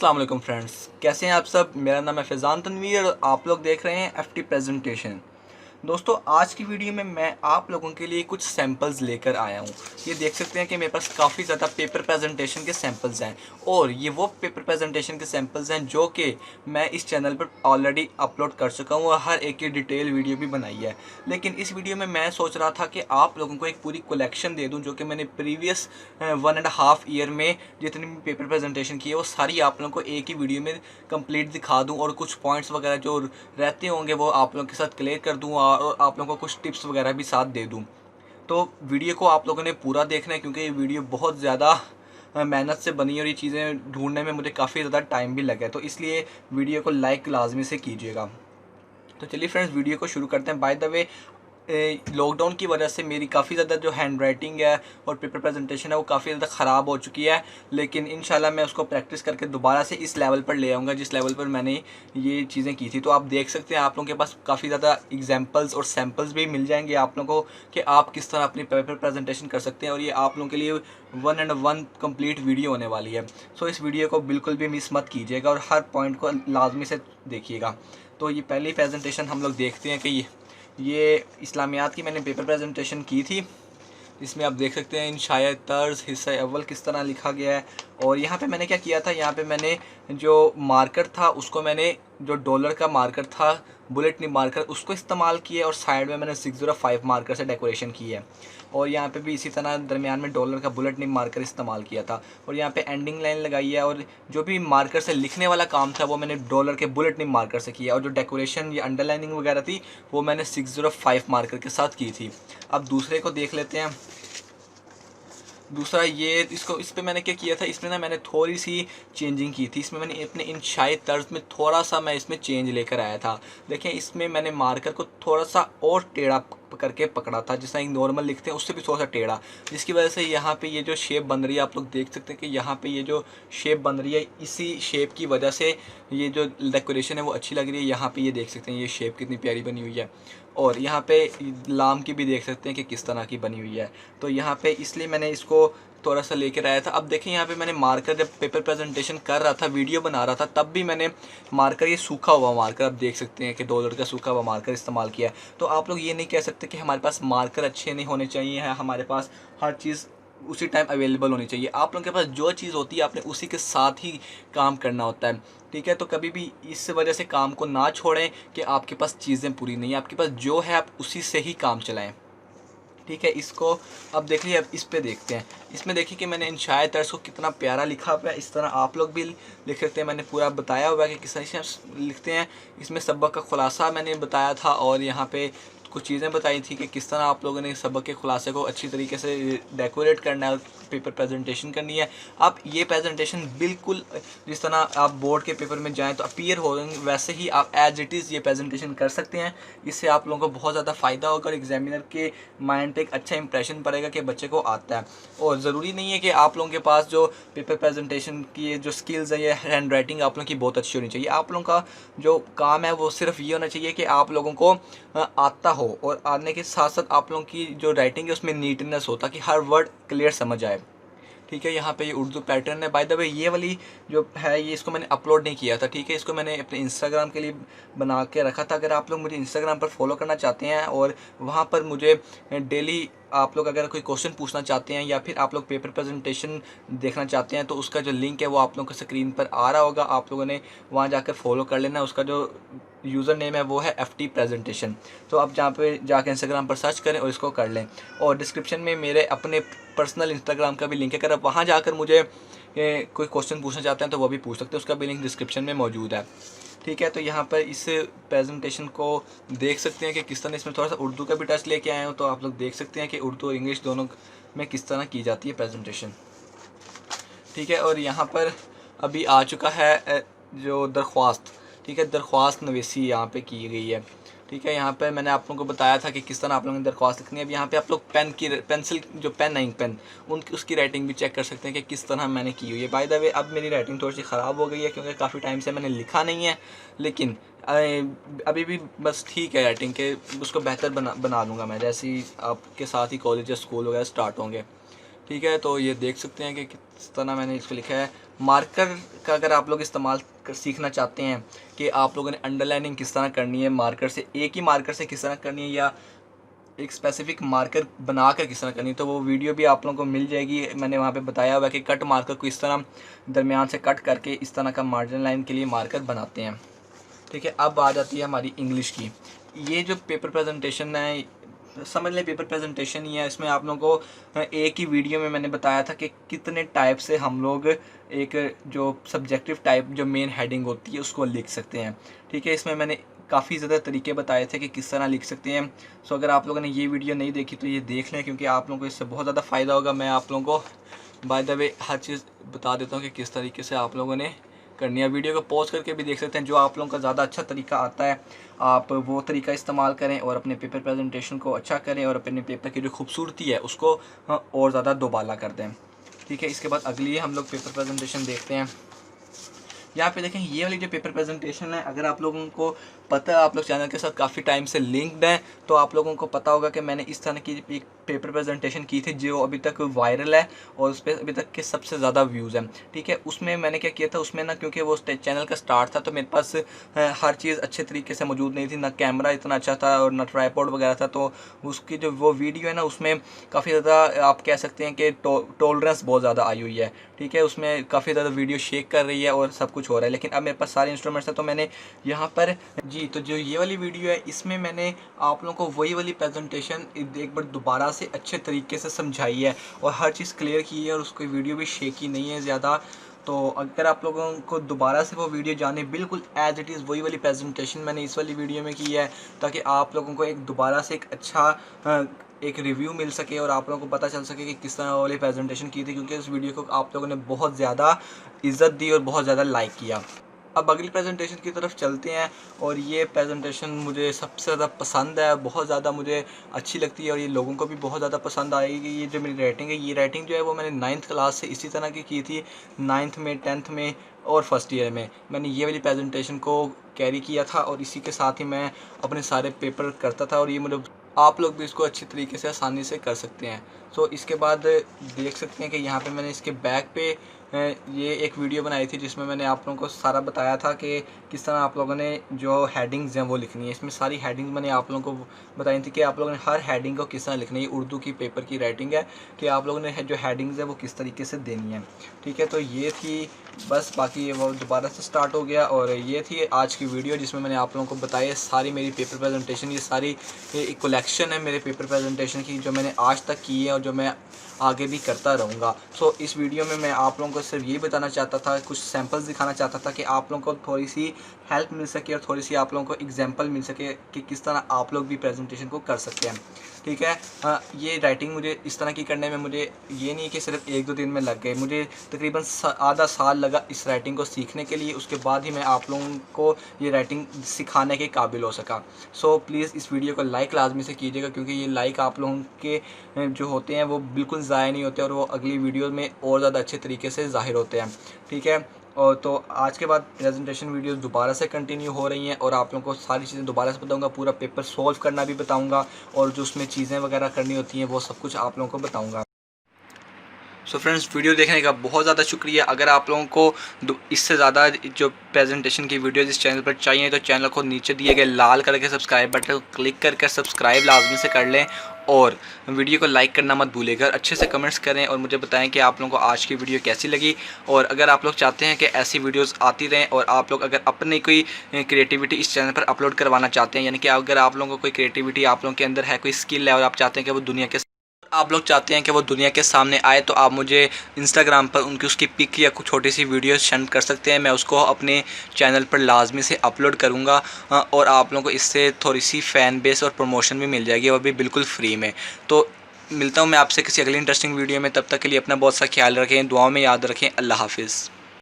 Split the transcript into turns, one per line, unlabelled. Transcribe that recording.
अस्सलाम वालेकुम फ्रेंड्स, कैसे हैं आप सब। मेरा नाम है फैज़ान तनवीर और आप लोग देख रहे हैं एफटी प्रेजेंटेशन। दोस्तों, आज की वीडियो में मैं आप लोगों के लिए कुछ सैंपल्स लेकर आया हूँ। ये देख सकते हैं कि मेरे पास काफ़ी ज़्यादा पेपर प्रेजेंटेशन के सैंपल्स हैं और ये वो पेपर प्रेजेंटेशन के सैंपल्स हैं जो कि मैं इस चैनल पर ऑलरेडी अपलोड कर चुका हूँ और हर एक की डिटेल वीडियो भी बनाई है। लेकिन इस वीडियो में मैं सोच रहा था कि आप लोगों को एक पूरी कलेक्शन दे दूँ जो कि मैंने प्रीवियस 1.5 ईयर में जितनी भी पेपर प्रेजेंटेशन की है वो सारी आप लोगों को एक ही वीडियो में कंप्लीट दिखा दूँ और कुछ पॉइंट्स वगैरह जो रहते होंगे वो आप लोगों के साथ क्लियर कर दूँ और आप लोगों को कुछ टिप्स वगैरह भी साथ दे दूँ। तो वीडियो को आप लोगों ने पूरा देखना है क्योंकि ये वीडियो बहुत ज़्यादा मेहनत से बनी है और ये चीज़ें ढूंढने में मुझे काफ़ी ज़्यादा टाइम भी लगा है, तो इसलिए वीडियो को लाइक लाजमी से कीजिएगा। तो चलिए फ्रेंड्स, वीडियो को शुरू करते हैं। बाय द वे, लॉकडाउन की वजह से मेरी काफ़ी ज़्यादा जो हैंड राइटिंग है और पेपर प्रेजेंटेशन है वो काफ़ी ज़्यादा ख़राब हो चुकी है, लेकिन इंशाल्लाह मैं उसको प्रैक्टिस करके दोबारा से इस लेवल पर ले आऊँगा जिस लेवल पर मैंने ये चीज़ें की थी। तो आप देख सकते हैं, आप लोगों के पास काफ़ी ज़्यादा एग्जांपल्स और सैम्पल्स भी मिल जाएंगे आप लोगों को कि आप किस तरह अपनी पेपर प्रेजेंटेशन कर सकते हैं और ये आप लोगों के लिए 1 कंप्लीट वीडियो होने वाली है। सो इस वीडियो को बिल्कुल भी मिस मत कीजिएगा और हर पॉइंट को लाजमी से देखिएगा। तो ये पहली प्रेजेंटेशन हम लोग देखते हैं कि ये इस्लामियात की मैंने पेपर प्रेजेंटेशन की थी। इसमें आप देख सकते हैं इंशाए तर्ज हिस्सा अव्वल किस तरह लिखा गया है। और यहाँ पे मैंने क्या किया था, यहाँ पे मैंने जो मार्कर था उसको मैंने जो डॉलर का मार्कर था बुलेट निब मार्कर उसको इस्तेमाल किया और साइड में मैंने 605 मार्कर से डेकोरेशन की है। और यहाँ पे भी इसी तरह दरमियान में डॉलर का बुलेट निब मार्कर इस्तेमाल किया था और यहाँ पे एंडिंग लाइन लगाई है और जो भी मार्कर से लिखने वाला काम था वो मैंने डॉलर के बुलेट निब मार्कर से किया और जो डेकोरेशन या अंडरलाइनिंग वगैरह थी वो मैंने 605 मार्कर के साथ की थी। अब दूसरे को देख लेते हैं। दूसरा ये इस पे मैंने क्या किया था, इसमें ना मैंने थोड़ी सी चेंजिंग की थी। इसमें मैंने अपने इंशाई तर्ज में थोड़ा सा मैं इसमें चेंज लेकर आया था। देखें, इसमें मैंने मार्कर को थोड़ा सा और टेढ़ा करके पकड़ा था, जिस तरह एक नॉर्मल लिखते हैं उससे भी थोड़ा सा टेढ़ा, जिसकी वजह से यहाँ पे ये जो शेप बन रही है आप लोग देख सकते हैं कि यहाँ पे ये जो शेप बन रही है इसी शेप की वजह से ये जो डेकोरेशन है वो अच्छी लग रही है। यहाँ पे ये देख सकते हैं ये शेप कितनी प्यारी बनी हुई है और यहाँ पे लाम की भी देख सकते हैं कि किस तरह की बनी हुई है। तो यहाँ पे इसलिए मैंने इसको थोड़ा सा लेकर आया था। अब देखें, यहाँ पे मैंने मार्कर जब पेपर प्रेजेंटेशन कर रहा था, वीडियो बना रहा था, तब भी मैंने मार्कर ये सूखा हुआ मार्कर आप देख सकते हैं कि डॉलर का सूखा हुआ मार्कर इस्तेमाल किया है। तो आप लोग ये नहीं कह सकते कि हमारे पास मार्कर अच्छे नहीं होने चाहिए, है हमारे पास हर चीज़ उसी टाइम अवेलेबल होनी चाहिए। आप लोगों के पास जो चीज़ होती है आपने उसी के साथ ही काम करना होता है, ठीक है। तो कभी भी इस वजह से काम को ना छोड़ें कि आपके पास चीज़ें पूरी नहीं है, आपके पास जो है आप उसी से ही काम चलाएं, ठीक है। इसको अब देख लीजिए, अब इस पे देखते हैं। इसमें देखिए कि मैंने इंशाए तर्ज को कितना प्यारा लिखा हुआ है, इस तरह आप लोग भी लिख सकते हैं। मैंने पूरा बताया हुआ है कि किस तरह से लिखते हैं। इसमें सबक का खुलासा मैंने बताया था और यहाँ पे कुछ चीज़ें बताई थी कि किस तरह आप लोगों ने सबक के खुलासे को अच्छी तरीके से डेकोरेट करना है और पेपर प्रेजेंटेशन करनी है। आप ये प्रेजेंटेशन बिल्कुल जिस तरह आप बोर्ड के पेपर में जाएं तो अपीयर हो वैसे ही आप एज इट इज़ ये प्रेजेंटेशन कर सकते हैं। इससे आप लोगों को बहुत ज़्यादा फ़ायदा होगा और एग्जामिनर के माइंड पे एक अच्छा इंप्रेशन पड़ेगा कि बच्चे को आता है। और ज़रूरी नहीं है कि आप लोगों के पास जो पेपर प्रेजेंटेशन की जो स्किल्स है या हैंड राइटिंग आप लोगों की बहुत अच्छी होनी चाहिए। आप लोगों का जो काम है वो सिर्फ ये होना चाहिए कि आप लोगों को आता हो और आने के साथ साथ आप लोगों की जो राइटिंग है उसमें नीटनेस हो ताकि हर वर्ड क्लियर समझ आए, ठीक है। यहाँ पे ये उर्दू पैटर्न है। बाय द वे, ये वाली जो है ये इसको मैंने अपलोड नहीं किया था, ठीक है। इसको मैंने अपने इंस्टाग्राम के लिए बना के रखा था। अगर आप लोग मुझे इंस्टाग्राम पर फॉलो करना चाहते हैं और वहाँ पर मुझे डेली आप लोग अगर कोई क्वेश्चन पूछना चाहते हैं या फिर आप लोग पेपर प्रेजेंटेशन देखना चाहते हैं तो उसका जो लिंक है वो आप लोगों को स्क्रीन पर आ रहा होगा, आप लोगों ने वहाँ जाकर फॉलो कर लेना। उसका जो यूज़र नेम है वो है FT प्रेजेंटेशन। तो आप जहाँ पे जाकर इंस्टाग्राम पर सर्च करें और इसको कर लें। और डिस्क्रिप्शन में मेरे अपने पर्सनल इंस्टाग्राम का भी लिंक है, अगर आप वहाँ जाकर मुझे कोई क्वेश्चन पूछना चाहते हैं तो वो भी पूछ सकते हैं, उसका भी लिंक डिस्क्रिप्शन में मौजूद है, ठीक है। तो यहाँ पर इस प्रेजेंटेशन को देख सकते हैं कि किस तरह इसमें थोड़ा सा उर्दू का भी टच लेके आए हो, तो आप लोग देख सकते हैं कि उर्दू और इंग्लिश दोनों में किस तरह की जाती है प्रेजेंटेशन, ठीक है। और यहाँ पर अभी आ चुका है जो दरख्वास्त, ठीक है, दरख्वास्त नवीसी यहाँ पे की गई है, ठीक है। यहाँ पे मैंने आप लोगों को बताया था कि किस तरह आप लोगों ने दरख्वास्त लिखनी है। अब यहाँ पे आप लोग पेंसिल जो पेन है, इंक पेन, उसकी राइटिंग भी चेक कर सकते हैं कि किस तरह मैंने की हुई है। बाय द वे, अब मेरी राइटिंग थोड़ी सी ख़राब हो गई है क्योंकि काफ़ी टाइम से मैंने लिखा नहीं है, लेकिन अभी भी बस ठीक है राइटिंग के, उसको बेहतर बना लूँगा मैं जैसे ही आपके साथ ही कॉलेज या स्कूल वगैरह स्टार्ट होंगे, ठीक है, तो ये देख सकते हैं कि किस तरह मैंने इसको लिखा है। मार्कर का अगर आप लोग इस्तेमाल सीखना चाहते हैं कि आप लोगों ने अंडरलाइनिंग किस तरह करनी है, मार्कर से, एक ही मार्कर से किस तरह करनी है या एक स्पेसिफिक मार्कर बनाकर किस तरह करनी है, तो वो वीडियो भी आप लोगों को मिल जाएगी। मैंने वहाँ पे बताया हुआ है कि कट मार्कर को इस तरह दरमियान से कट करके इस तरह का मार्जिन लाइन के लिए मार्कर बनाते हैं। ठीक है, अब आ जाती है हमारी इंग्लिश की। ये जो पेपर प्रेजेंटेशन है, समझ लें पेपर प्रेजेंटेशन ही है। इसमें आप लोगों को एक ही वीडियो में मैंने बताया था कि कितने टाइप से हम लोग एक जो सब्जेक्टिव टाइप जो मेन हेडिंग होती है उसको लिख सकते हैं। ठीक है, इसमें मैंने काफ़ी ज़्यादा तरीके बताए थे कि किस तरह लिख सकते हैं। सो अगर आप लोगों ने ये वीडियो नहीं देखी तो ये देख लें, क्योंकि आप लोगों को इससे बहुत ज़्यादा फ़ायदा होगा। मैं आप लोगों को बाय द वे हर चीज़ बता देता हूँ कि किस तरीके से आप लोगों ने करनी है। वीडियो को पॉज करके भी देख सकते हैं। जो आप लोगों का ज़्यादा अच्छा तरीका आता है आप वो तरीका इस्तेमाल करें और अपने पेपर प्रेजेंटेशन को अच्छा करें और अपने पेपर की जो खूबसूरती है उसको और ज़्यादा दोबाला कर दें। ठीक है, इसके बाद अगली हम लोग पेपर प्रेजेंटेशन देखते हैं। यहाँ पे देखें, ये वाली जो पेपर प्रेजेंटेशन है, अगर आप लोगों को पता है, आप लोग चैनल के साथ काफ़ी टाइम से लिंक्ड हैं, तो आप लोगों को पता होगा कि मैंने इस तरह की एक पेपर प्रेजेंटेशन की थी जो अभी तक वायरल है और उस पर अभी तक के सबसे ज़्यादा व्यूज़ हैं। ठीक है, उसमें मैंने क्या किया था, उसमें ना क्योंकि वो चैनल का स्टार्ट था तो मेरे पास हर चीज़ अच्छे तरीके से मौजूद नहीं थी, ना कैमरा इतना अच्छा था और ना ट्राइपॉड वगैरह था। तो उसकी जो वो वीडियो है ना, उसमें काफ़ी ज़्यादा आप कह सकते हैं कि टॉलरेंस बहुत ज़्यादा आई हुई है। ठीक है, उसमें काफ़ी ज़्यादा वीडियो शेक कर रही है और सब कुछ हो रहा है, लेकिन अब मेरे पास सारे इंस्ट्रूमेंट्स हैं। तो मैंने यहाँ पर जी, तो जो ये वाली वीडियो है इसमें मैंने आप लोगों को वही वाली प्रेजेंटेशन एक बार दोबारा से अच्छे तरीके से समझाई है और हर चीज़ क्लियर की है और उसकी वीडियो भी शेकी नहीं है ज़्यादा। तो अगर आप लोगों को दोबारा से वो वीडियो जाने, बिल्कुल एज इट इज़ वही वाली प्रेजेंटेशन मैंने इस वाली वीडियो में की है, ताकि आप लोगों को एक दोबारा से एक अच्छा एक रिव्यू मिल सके और आप लोगों को पता चल सके कि किस तरह वाली प्रेजेंटेशन की थी, क्योंकि इस वीडियो को आप लोगों ने बहुत ज़्यादा इज़्ज़त दी और बहुत ज़्यादा लाइक किया। अब अगली प्रेजेंटेशन की तरफ चलते हैं और ये प्रेजेंटेशन मुझे सबसे ज़्यादा पसंद है, बहुत ज़्यादा मुझे अच्छी लगती है और ये लोगों को भी बहुत ज़्यादा पसंद आएगी। ये जो मेरी राइटिंग है, ये राइटिंग जो है वो मैंने 9th क्लास से इसी तरह की थी। 9th में, 10th में और फर्स्ट ईयर में मैंने ये वाली प्रेजेंटेशन को कैरी किया था और इसी के साथ ही मैं अपने सारे पेपर करता था और ये मतलब आप लोग भी इसको अच्छी तरीके से आसानी से कर सकते हैं। सो इसके बाद देख सकते हैं कि यहाँ पे मैंने इसके बैक पे ये एक वीडियो बनाई थी जिसमें मैंने आप लोगों को सारा बताया था कि किस तरह आप लोगों ने जो हेडिंग्स हैं वो लिखनी है। इसमें सारी हेडिंग्स मैंने आप लोगों को बताई थी कि आप लोगों ने हर हेडिंग को किस तरह लिखनी है। उर्दू की पेपर की राइटिंग है कि आप लोगों ने जो हेडिंग्स है वो किस तरीके से देनी है। ठीक है, तो ये थी बस, बाकी वो दोबारा से स्टार्ट हो गया और ये थी आज की वीडियो जिसमें मैंने आप लोगों को बताया सारी मेरी पेपर प्रेजेंटेशन। ये सारी एक कलेक्शन है मेरे पेपर प्रेजेंटेशन की जो मैंने आज तक की है और जो मैं आगे भी करता रहूँगा। सो इस वीडियो में मैं आप लोगों को सिर्फ ये बताना चाहता था, कुछ सैम्पल्स दिखाना चाहता था कि आप लोगों को थोड़ी सी हेल्प मिल सके और थोड़ी सी आप लोगों को एग्जांपल मिल सके कि किस तरह आप लोग भी प्रेजेंटेशन को कर सकते हैं। ठीक है, ये राइटिंग मुझे इस तरह की करने में मुझे ये नहीं कि सिर्फ 1-2 दिन में लग गए, मुझे तकरीबन आधा साल लगा इस राइटिंग को सीखने के लिए। उसके बाद ही मैं आप लोगों को ये राइटिंग सिखाने के काबिल हो सका। सो प्लीज़ इस वीडियो को लाइक लाजमी से कीजिएगा, क्योंकि ये लाइक आप लोगों के जो होते हैं वो बिल्कुल ज़ाया नहीं होते और वो अगली वीडियो में और ज़्यादा अच्छे तरीके से ज़ाहिर होते हैं। ठीक है, और तो आज के बाद प्रेजेंटेशन वीडियोस दोबारा से कंटिन्यू हो रही हैं और आप लोगों को सारी चीज़ें दोबारा से बताऊंगा, पूरा पेपर सॉल्व करना भी बताऊंगा और जो उसमें चीज़ें वगैरह करनी होती हैं वो सब कुछ आप लोगों को बताऊंगा। सो फ्रेंड्स, वीडियो देखने का बहुत ज़्यादा शुक्रिया। अगर आप लोगों को इससे ज़्यादा जो प्रेजेंटेशन की वीडियोज़ इस चैनल पर चाहिए तो चैनल को नीचे दिए गए लाल कलर के सब्सक्राइब बटन को क्लिक करके सब्सक्राइब लाजमी से कर लें और वीडियो को लाइक करना मत भूलिएगा। अच्छे से कमेंट्स करें और मुझे बताएं कि आप लोगों को आज की वीडियो कैसी लगी। और अगर आप लोग चाहते हैं कि ऐसी वीडियोस आती रहें और आप लोग अगर अपनी कोई क्रिएटिविटी इस चैनल पर अपलोड करवाना चाहते हैं, यानी कि अगर आप लोगों को कोई क्रिएटिविटी आप लोगों के अंदर है, कोई स्किल है और आप चाहते हैं कि वो दुनिया के सामने आए, तो आप मुझे इंस्टाग्राम पर उसकी पिक या कुछ छोटी सी वीडियो सेंड कर सकते हैं। मैं उसको अपने चैनल पर लाजमी से अपलोड करूँगा और आप लोगों को इससे थोड़ी सी फ़ैन बेस और प्रमोशन भी मिल जाएगी, वो भी बिल्कुल फ्री में। तो मिलता हूँ मैं आपसे किसी अगली इंटरेस्टिंग वीडियो में। तब तक के लिए अपना बहुत सा ख्याल रखें, दुआओं में याद रखें। अल्लाह हाफिज़।